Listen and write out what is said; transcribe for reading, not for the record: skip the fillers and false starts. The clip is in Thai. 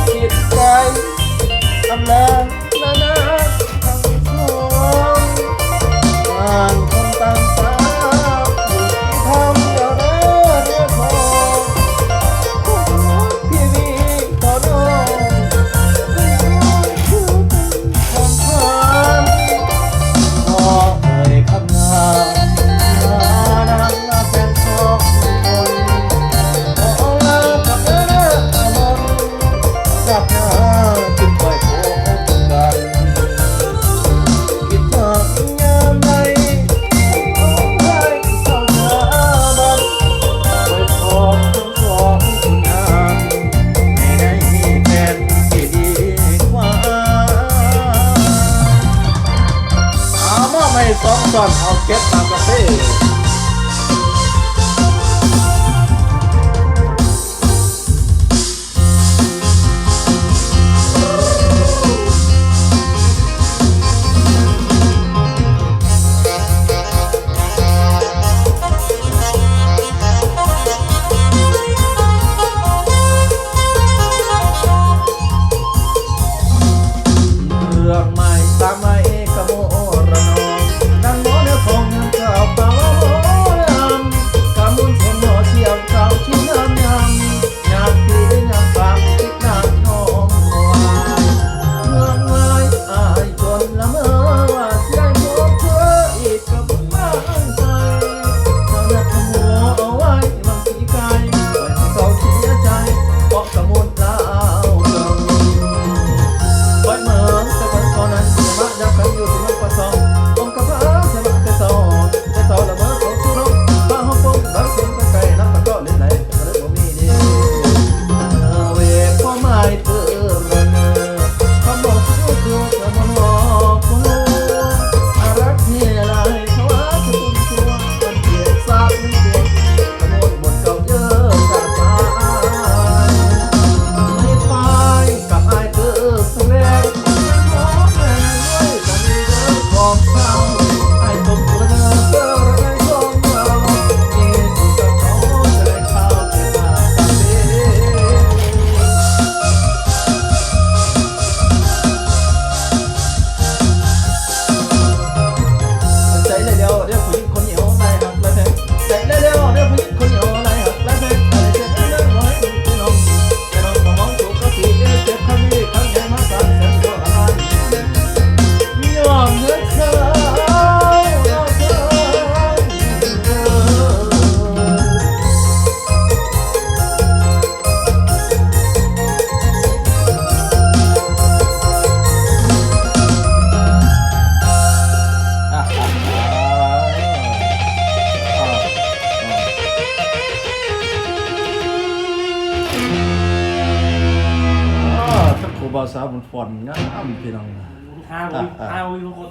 จิตใจอำลานานาทั้งสองต่างคนต่างสาวอยู่ที่ทำเดียวเด้อเรียกมองพี่มีต่อน้องไม่รู้คือเป็นความพอเอ่ยคำงามนางนาแฟนสองคนขอลากับเด้อมนกับหน้าจึงปล่อยโผล่กัน คิดถึงยามใดร้องไห้เศร้าหน้าบัดไว้พร้อมทั้งสองคนงามให้ได้แฟนที่ดีกว่าเอามาไม่สองตอนเอาเก็บตามกาแฟ เลือกไม้สามไม้กะโมระนองดังโมเนื้อของยามเก่าเป่าโมลำกะมุนชนหอเชียวเก่าชิ้นน้ำยำยามพี่ยามฝากคิดนางทองเมืองลายอายจนละเมอว่าเสียงพบเธออีกกับบ้านใจเธอนัดทำหัวเอาไว้บางทีไกลปล่อยให้เขาเสียใจเพราะกะมุนลาวเดิม ไว้เหมือนแต่คนตอนนั้นจะมาดับกันอยู่ที่มันประสององค์กระเพาะจะมาแต่สองแต่สองละเมอของสุรบฟ้าห้องปงรักเสียงไกลนับตะก็เล่นไหนกระเด็นบ่มีดีเวฟพ่อไม้เตือนคำบอกชั่วคือคำบอกคนอารักที่ลายเขาว่าจะตุ้มชัวมันเกลียดซาบไม่เกลียดขโมยหมดเก่าเยอะจากตายไม่ไปกับอายเกิดแสดง ของเขาไอ้ตบตัวเธอเพื่ออะไรของเรายิ่งถูกกับเขาจะได้เข้าใจมาสักทีใจเร็วๆเดี๋ยวผู้หญิงคนเหนียวไรหักไรแพงใจเร็วๆเดี๋ยวผู้หญิงคนเหนียวไรหักไรแพงอะไรเจ็บเรื่องน้อยพี่น้องแต่น้องก็มองถูกก็ผิดเจ็บครั้งนี้ครั้งใหญ่มาสั่นแสนก็อะไรยอมเงินเธอ ถ้าครูบาสาวมันฟอนงามพี่น้อง ห้าวิทุกคน